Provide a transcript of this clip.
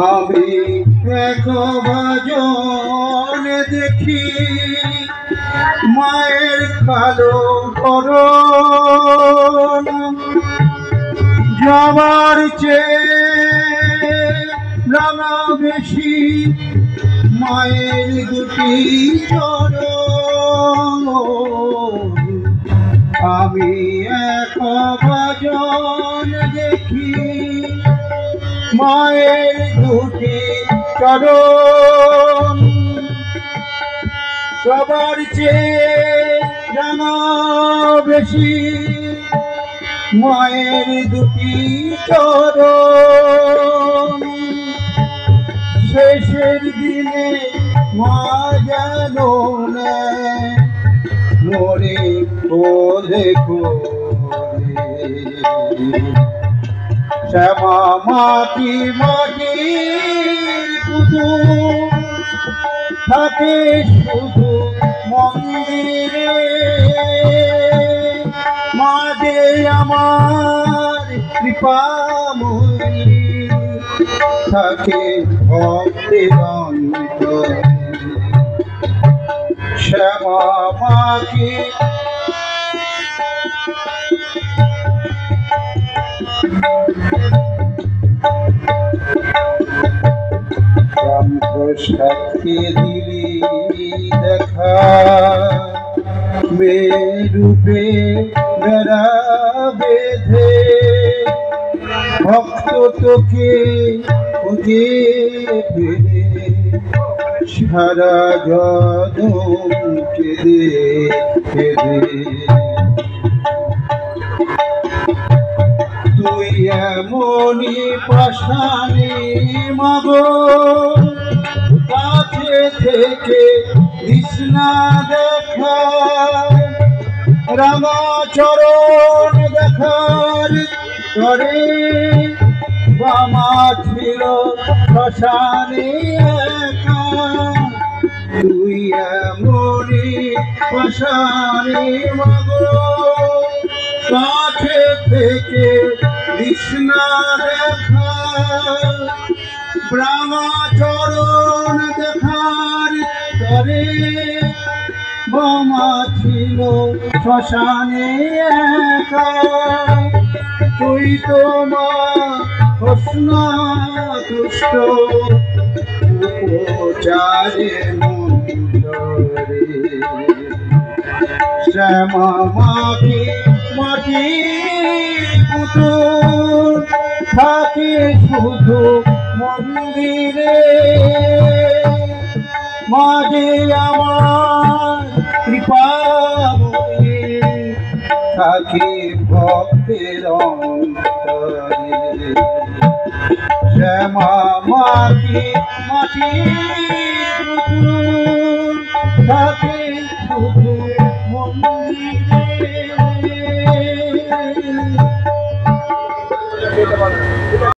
আমি এক ভজন দেখি মায়ের কালো করণ, যাবার চেয়ে রাঙা বেশি মায়ের দুটি চরণ। আমি এক ভজন দেখি মায়ের দুটি চরণ, সবার চেয়ে জানা বেশি মায়ের দুটি চরণ। শেষের দিনে মা যেন মোরে কোলে কোলে, শ্যামা মাটি মাটি পুতুল থাকে শুধু মন্দিরে। মা যে আমার কৃপাময়ী থাকে ভক্তের অন্তরে। শ্যামা মাকে সাক্ষী দিলি দেখা, মেরূপে বেড়া বেঁধে ভক্ত তোকে খুঁজে ফিরে সারা জনম কেঁদে কেঁদে। তুই এমনই পাষাণী মাগো, কাছে থেকে কৃষ্ণা দেখা, রাঙা চরণ দেখার করে বামা ছিল শ্মশানে একা। তুই এমনই পাষাণী মাগো, কাছে থেকে কৃষ্ণা দেখা, ব্রাহ্মা চরণ দেখার তরে বামা ছিল শ্মশানে একা। তুই তো মা হোসনা তুষ্ট উপচারে মন্দিরে। শ্যামা মাটি মাটি পুতুল থাকে শুধু মন্দিরে। মাঝে আমার কৃপাময়ী থাকে ভক্তের অন্তরে। শ্যামা মাটি মাটি পুতুল থাকে শুধু